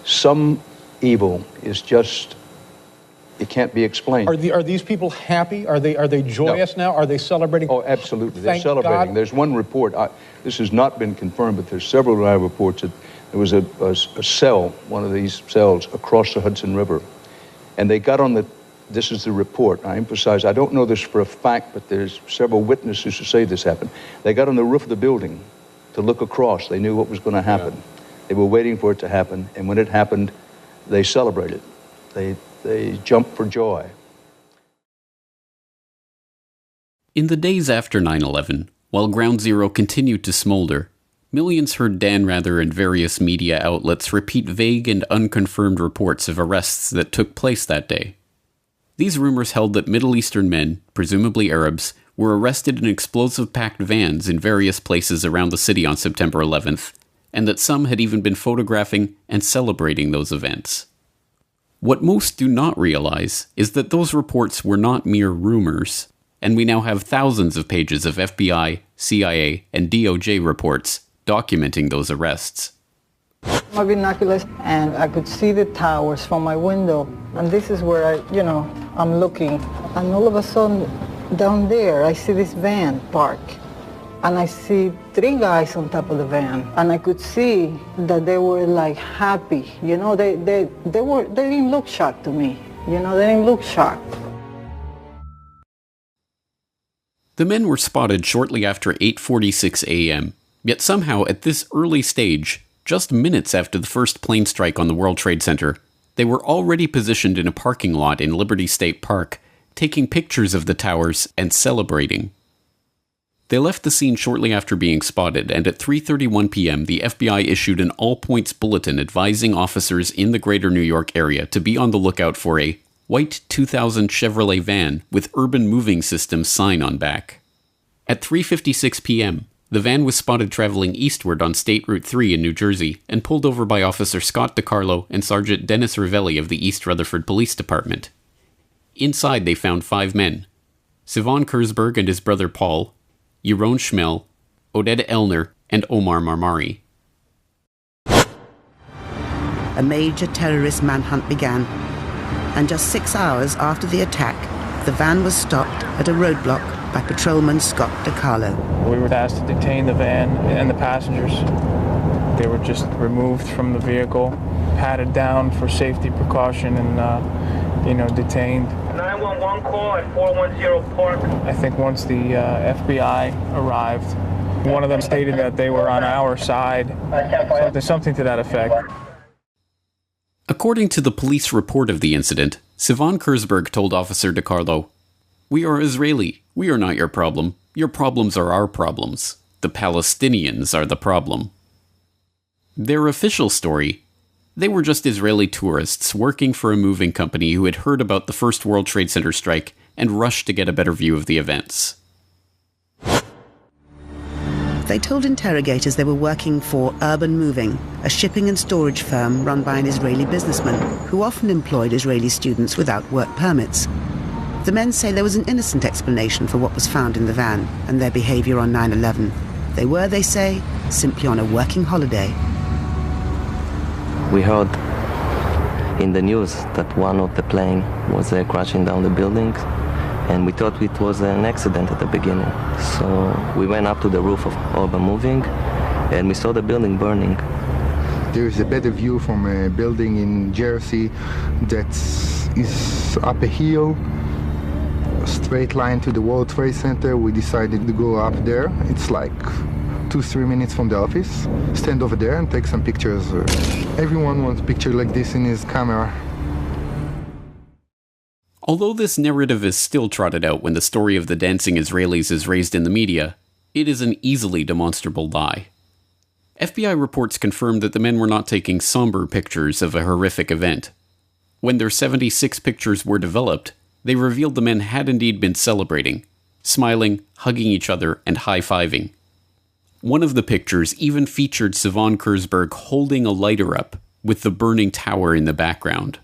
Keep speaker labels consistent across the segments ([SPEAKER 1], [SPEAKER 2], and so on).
[SPEAKER 1] some evil is just, it can't be explained.
[SPEAKER 2] Are these people happy? Are they joyous now? Are they celebrating?
[SPEAKER 1] Oh, absolutely. They're
[SPEAKER 2] Thank
[SPEAKER 1] celebrating.
[SPEAKER 2] God.
[SPEAKER 1] There's one report, this has not been confirmed, but there's several live reports that there was a cell, one of these cells, across the Hudson River. And they got on this is the report. I emphasize, I don't know this for a fact, but there's several witnesses who say this happened. They got on the roof of the building to look across. They knew what was going to happen. Yeah. They were waiting for it to happen, and when it happened, they celebrated. They jumped for joy.
[SPEAKER 3] In the days after 9/11, while Ground Zero continued to smolder, millions heard Dan Rather and various media outlets repeat vague and unconfirmed reports of arrests that took place that day. These rumors held that Middle Eastern men, presumably Arabs, were arrested in explosive-packed vans in various places around the city on September 11th, and that some had even been photographing and celebrating those events. What most do not realize is that those reports were not mere rumors, and we now have thousands of pages of FBI, CIA, and DOJ reports documenting those arrests.
[SPEAKER 4] My binoculars, and I could see the towers from my window, and this is where I'm looking, and all of a sudden, down there, I see this van park, and I see 3 guys on top of the van, and I could see that they were like happy, they didn't look shocked to me, they didn't look shocked.
[SPEAKER 3] The men were spotted shortly after 8:46 a.m., yet somehow at this early stage, just minutes after the first plane strike on the World Trade Center, they were already positioned in a parking lot in Liberty State Park, taking pictures of the towers and celebrating. They left the scene shortly after being spotted, and at 3:31 p.m. the FBI issued an all-points bulletin advising officers in the greater New York area to be on the lookout for a white 2000 Chevrolet van with Urban Moving Systems sign on back. At 3:56 p.m., the van was spotted traveling eastward on State Route 3 in New Jersey and pulled over by Officer Scott DiCarlo and Sergeant Dennis Ravelli of the East Rutherford Police Department. Inside they found 5 men: Sivan Kurzberg and his brother Paul, Yaron Schmel, Oded Elner, and Omar Marmari.
[SPEAKER 5] A major terrorist manhunt began, and just 6 hours after the attack, the van was stopped at a roadblock by patrolman Scott DiCarlo.
[SPEAKER 6] We were asked to detain the van and the passengers. They were just removed from the vehicle, patted down for safety precaution, and detained.
[SPEAKER 7] 911 call at 410 Park.
[SPEAKER 6] I think once the FBI arrived, one of them stated that they were on our side. So there's something to that effect.
[SPEAKER 3] According to the police report of the incident, Sivan Kurzberg told Officer DiCarlo, "We are Israeli. We are not your problem. Your problems are our problems. The Palestinians are the problem." Their official story: they were just Israeli tourists working for a moving company who had heard about the first World Trade Center strike and rushed to get a better view of the events.
[SPEAKER 5] They told interrogators they were working for Urban Moving, a shipping and storage firm run by an Israeli businessman who often employed Israeli students without work permits. The men say there was an innocent explanation for what was found in the van and their behavior on 9/11. They were, they say, simply on a working holiday.
[SPEAKER 8] We heard in the news that one of the plane was crashing down the building, and we thought it was an accident at the beginning. So we went up to the roof of Urban Moving, and we saw the building burning.
[SPEAKER 9] There is a better view from a building in Jersey that is up a hill, a straight line to the World Trade Center. We decided to go up there. It's like 2-3 minutes from the office. Stand over there and take some pictures. Everyone wants a picture like this in his camera.
[SPEAKER 3] Although this narrative is still trotted out when the story of the dancing Israelis is raised in the media, it is an easily demonstrable lie. FBI reports confirmed that the men were not taking somber pictures of a horrific event. When their 76 pictures were developed, they revealed the men had indeed been celebrating, smiling, hugging each other, and high-fiving. One of the pictures even featured Sivan Kurzberg holding a lighter up with the burning tower in the background.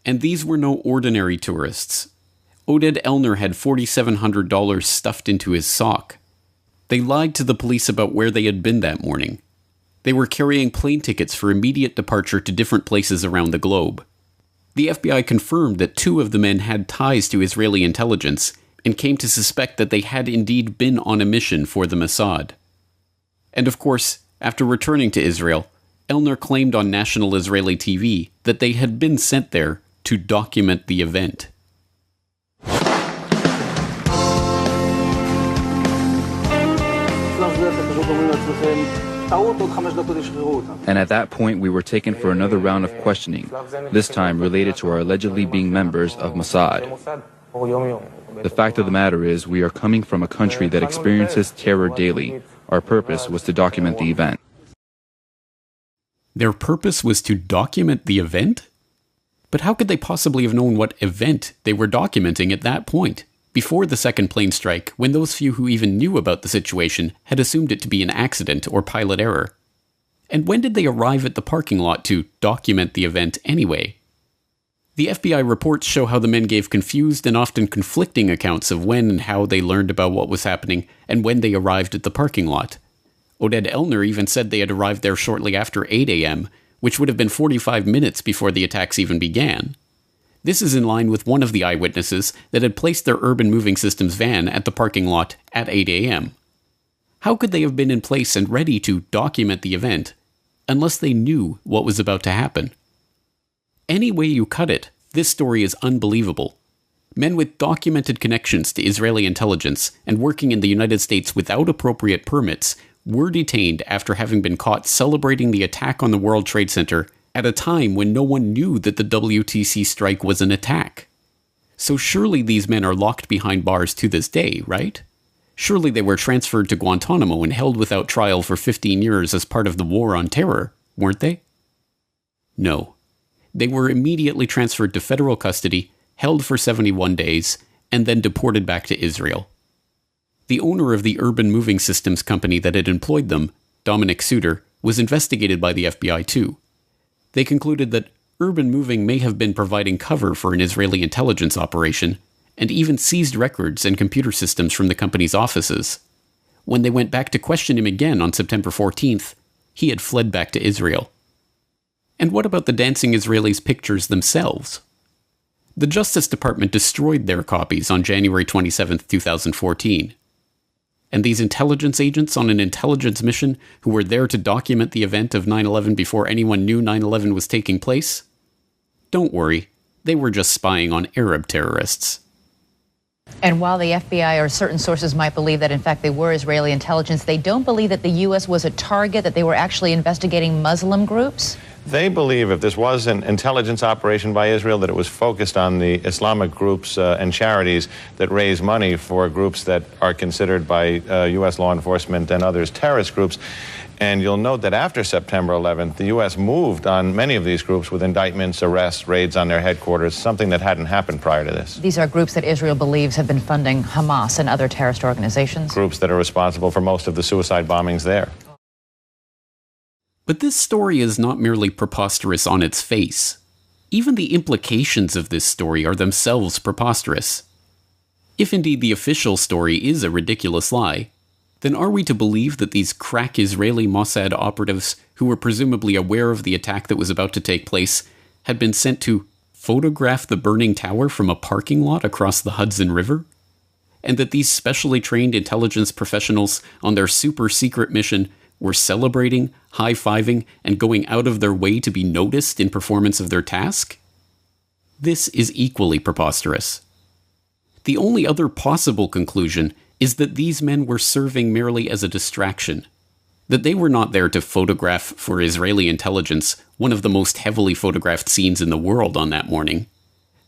[SPEAKER 3] And these were no ordinary tourists. Oded Elner had $4,700 stuffed into his sock. They lied to the police about where they had been that morning. They were carrying plane tickets for immediate departure to different places around the globe. The FBI confirmed that 2 of the men had ties to Israeli intelligence and came to suspect that they had indeed been on a mission for the Mossad. And of course, after returning to Israel, Elner claimed on national Israeli TV that they had been sent there to document the event.
[SPEAKER 10] And at that point, we were taken for another round of questioning, this time related to our allegedly being members of Mossad. The fact of the matter is, we are coming from a country that experiences terror daily. Our purpose was to document the event.
[SPEAKER 3] Their purpose was to document the event? But how could they possibly have known what event they were documenting at that point, before the second plane strike, when those few who even knew about the situation had assumed it to be an accident or pilot error? And when did they arrive at the parking lot to document the event anyway? The FBI reports show how the men gave confused and often conflicting accounts of when and how they learned about what was happening and when they arrived at the parking lot. Oded Elner even said they had arrived there shortly after 8 a.m., which would have been 45 minutes before the attacks even began. This is in line with one of the eyewitnesses that had placed their urban moving systems van at the parking lot at 8 a.m. How could they have been in place and ready to document the event unless they knew what was about to happen? Any way you cut it, this story is unbelievable. Men with documented connections to Israeli intelligence and working in the United States without appropriate permits were detained after having been caught celebrating the attack on the World Trade Center at a time when no one knew that the WTC strike was an attack. So surely these men are locked behind bars to this day, right? Surely they were transferred to Guantanamo and held without trial for 15 years as part of the war on terror, weren't they? No. They were immediately transferred to federal custody, held for 71 days, and then deported back to Israel. The owner of the urban moving systems company that had employed them, Dominic Suter, was investigated by the FBI too. They concluded that urban moving may have been providing cover for an Israeli intelligence operation, and even seized records and computer systems from the company's offices. When they went back to question him again on September 14th, he had fled back to Israel. And what about the dancing Israelis' pictures themselves? The Justice Department destroyed their copies on January 27, 2014. And these intelligence agents on an intelligence mission who were there to document the event of 9/11 before anyone knew 9/11 was taking place? Don't worry, they were just spying on Arab terrorists.
[SPEAKER 11] And while the FBI or certain sources might believe that in fact they were Israeli intelligence, they don't believe that the U.S. was a target, that they were actually investigating Muslim groups?
[SPEAKER 12] They believe if this was an intelligence operation by Israel, that it was focused on the Islamic groups and charities that raise money for groups that are considered by U.S. law enforcement and others terrorist groups. And you'll note that after September 11th, the U.S. moved on many of these groups with indictments, arrests, raids on their headquarters, something that hadn't happened prior to this.
[SPEAKER 11] These are groups that Israel believes have been funding Hamas and other terrorist organizations?
[SPEAKER 12] Groups that are responsible for most of the suicide bombings there.
[SPEAKER 3] But this story is not merely preposterous on its face. Even the implications of this story are themselves preposterous. If indeed the official story is a ridiculous lie, then are we to believe that these crack Israeli Mossad operatives, who were presumably aware of the attack that was about to take place, had been sent to photograph the burning tower from a parking lot across the Hudson River? And that these specially trained intelligence professionals on their super-secret mission were celebrating, high-fiving, and going out of their way to be noticed in performance of their task? This is equally preposterous. The only other possible conclusion is that these men were serving merely as a distraction, that they were not there to photograph for Israeli intelligence one of the most heavily photographed scenes in the world on that morning,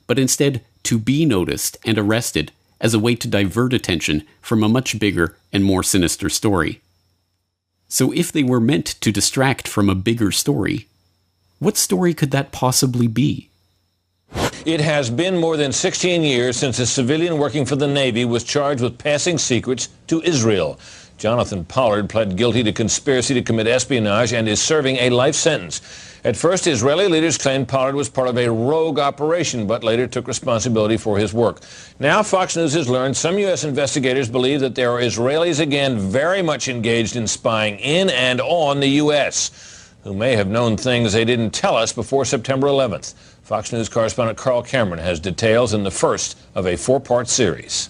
[SPEAKER 3] but instead to be noticed and arrested as a way to divert attention from a much bigger and more sinister story. So if they were meant to distract from a bigger story, what story could that possibly be?
[SPEAKER 13] It has been more than 16 years since a civilian working for the Navy was charged with passing secrets to Israel. Jonathan Pollard pled guilty to conspiracy to commit espionage and is serving a life sentence. At first, Israeli leaders claimed Pollard was part of a rogue operation, but later took responsibility for his work. Now, Fox News has learned some U.S. investigators believe that there are Israelis again very much engaged in spying in and on the U.S., who may have known things they didn't tell us before September 11th. Fox News correspondent Carl Cameron has details in the first of a four-part series.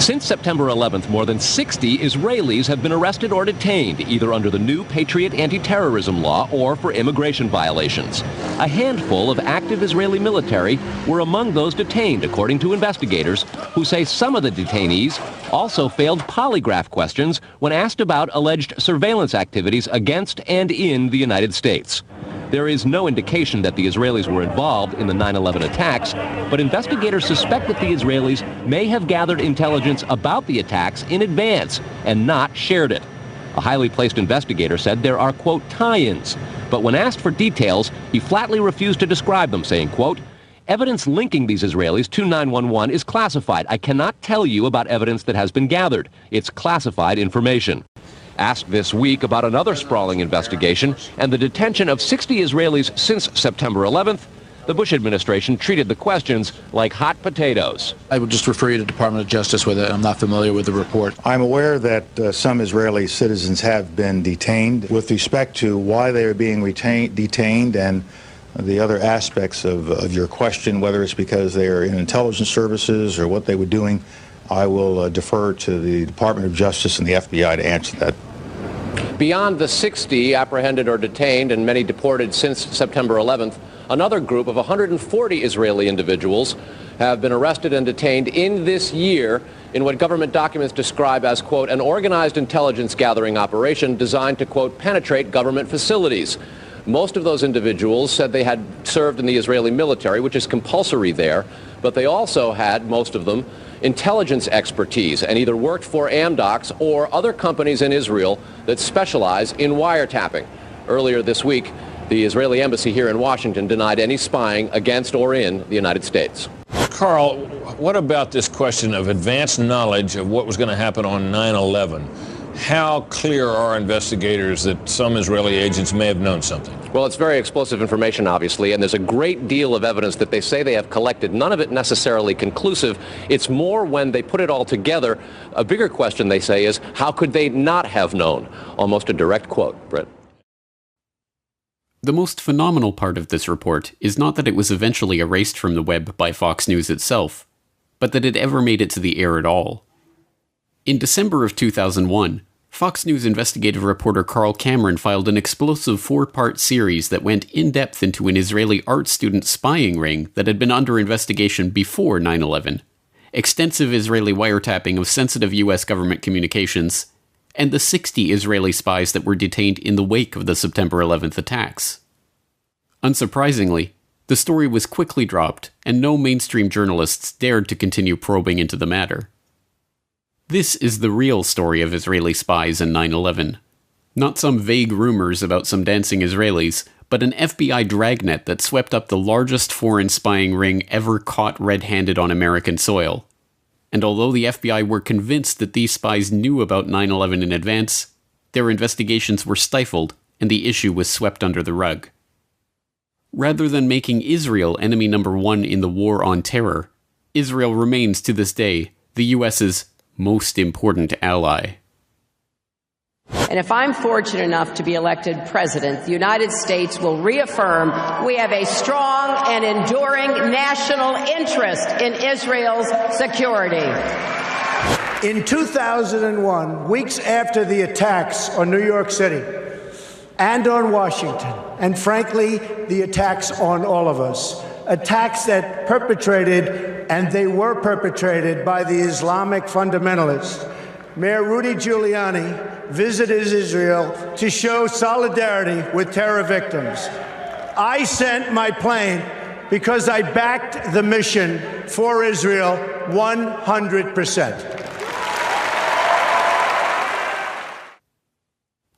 [SPEAKER 14] Since September 11th, more than 60 Israelis have been arrested or detained, either under the new Patriot anti-terrorism law or for immigration violations. A handful of active Israeli military were among those detained, according to investigators, who say some of the detainees also failed polygraph questions when asked about alleged surveillance activities against and in the United States. There is no indication that the Israelis were involved in the 9/11 attacks, but investigators suspect that the Israelis may have gathered intelligence about the attacks in advance and not shared it. A highly placed investigator said there are, quote, tie-ins, but when asked for details, he flatly refused to describe them, saying, quote, evidence linking these Israelis to 911 is classified. I cannot tell you about evidence that has been gathered. It's classified information. Asked this week about another sprawling investigation and the detention of 60 Israelis since September 11th, the Bush administration treated the questions like hot potatoes.
[SPEAKER 2] I would just refer you to Department of Justice with it. I'm not familiar with the report.
[SPEAKER 15] I'm aware that some Israeli citizens have been detained. With respect to why they are being detained and the other aspects of your question, whether it's because they are in intelligence services or what they were doing, I will defer to the Department of Justice and the FBI to answer that.
[SPEAKER 14] Beyond the 60 apprehended or detained and many deported since September 11th, another group of 140 Israeli individuals have been arrested and detained in this year in what government documents describe as, quote, an organized intelligence gathering operation designed to, quote, penetrate government facilities. Most of those individuals said they had served in the Israeli military, which is compulsory there, but they also had, most of them, intelligence expertise and either worked for Amdocs or other companies in Israel that specialize in wiretapping. Earlier this week, the Israeli embassy here in Washington denied any spying against or in the United States.
[SPEAKER 13] Carl, what about this question of advanced knowledge of what was going to happen on 9/11? How clear are investigators that some Israeli agents may have known something?
[SPEAKER 14] Well, it's very explosive information, obviously, and there's a great deal of evidence that they say they have collected, none of it necessarily conclusive. It's more when they put it all together. A bigger question, they say, is how could they not have known? Almost a direct quote, Britt.
[SPEAKER 3] The most phenomenal part of this report is not that it was eventually erased from the web by Fox News itself, but that it ever made it to the air at all. In December of 2001, Fox News investigative reporter Carl Cameron filed an explosive 4-part series that went in-depth into an Israeli art student spying ring that had been under investigation before 9/11, extensive Israeli wiretapping of sensitive US government communications, and the 60 Israeli spies that were detained in the wake of the September 11th attacks. Unsurprisingly, the story was quickly dropped, and no mainstream journalists dared to continue probing into the matter. This is the real story of Israeli spies in 9/11. Not some vague rumors about some dancing Israelis, but an FBI dragnet that swept up the largest foreign spying ring ever caught red-handed on American soil. And although the FBI were convinced that these spies knew about 9/11 in advance, their investigations were stifled and the issue was swept under the rug. Rather than making Israel enemy number one in the war on terror, Israel remains to this day the US's most important ally.
[SPEAKER 16] And if I'm fortunate enough to be elected president, the United States will reaffirm we have a strong and enduring national interest in Israel's security.
[SPEAKER 17] In 2001, weeks after the attacks on New York City and on Washington, and frankly, the attacks on all of us, attacks that they were perpetrated by the Islamic fundamentalists, Mayor Rudy Giuliani visited Israel to show solidarity with terror victims. I sent my plane because I backed the mission for Israel 100%.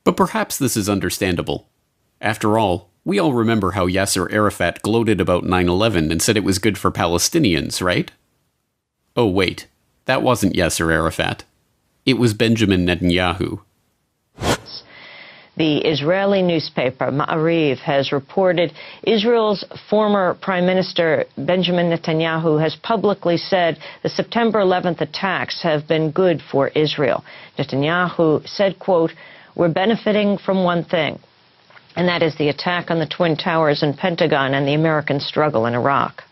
[SPEAKER 3] But perhaps this is understandable. After all, we all remember how Yasser Arafat gloated about 9/11 and said it was good for Palestinians, right? Oh wait, that wasn't Yasser Arafat. It was Benjamin Netanyahu.
[SPEAKER 18] The Israeli newspaper Ma'ariv has reported Israel's former Prime Minister Benjamin Netanyahu has publicly said the September 11th attacks have been good for Israel. Netanyahu said, quote, "We're benefiting from one thing, and that is the attack on the Twin Towers and Pentagon and the American struggle in Iraq."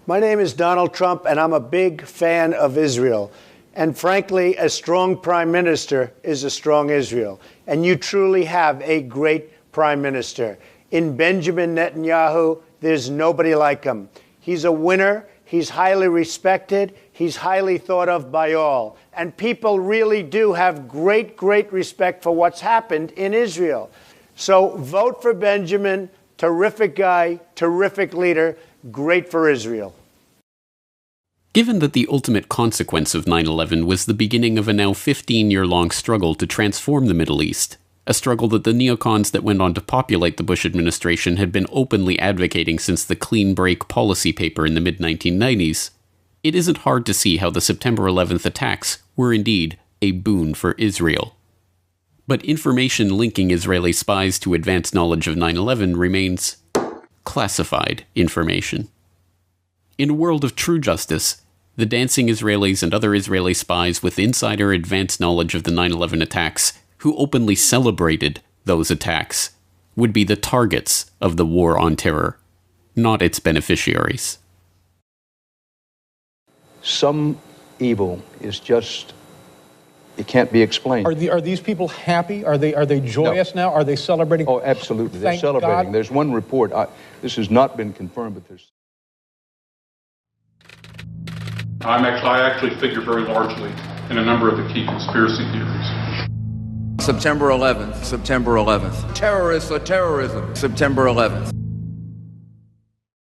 [SPEAKER 17] My name is Donald Trump, and I'm a big fan of Israel. And frankly, a strong prime minister is a strong Israel. And you truly have a great prime minister. In Benjamin Netanyahu, there's nobody like him. He's a winner. He's highly respected. He's highly thought of by all. And people really do have great, great respect for what's happened in Israel. So vote for Benjamin. Terrific guy, terrific leader, great for Israel.
[SPEAKER 3] Given that the ultimate consequence of 9/11 was the beginning of a now 15-year-long struggle to transform the Middle East, a struggle that the neocons that went on to populate the Bush administration had been openly advocating since the clean break policy paper in the mid-1990s, it isn't hard to see how the September 11th attacks were indeed a boon for Israel. But information linking Israeli spies to advance knowledge of 9/11 remains classified information. In a world of true justice, the dancing Israelis and other Israeli spies with insider advance knowledge of the 9/11 attacks, who openly celebrated those attacks, would be the targets of the war on terror, not its beneficiaries.
[SPEAKER 1] Some evil is just, it can't be explained.
[SPEAKER 2] Are these people happy? Are they joyous now? Are they celebrating?
[SPEAKER 1] Oh, absolutely. They're
[SPEAKER 2] Thank
[SPEAKER 1] celebrating.
[SPEAKER 2] God.
[SPEAKER 1] There's one report. This has not been confirmed, but there's...
[SPEAKER 19] I actually figure very largely in a number of the key conspiracy theories.
[SPEAKER 20] September 11th, September 11th. Terrorists or terrorism, September 11th.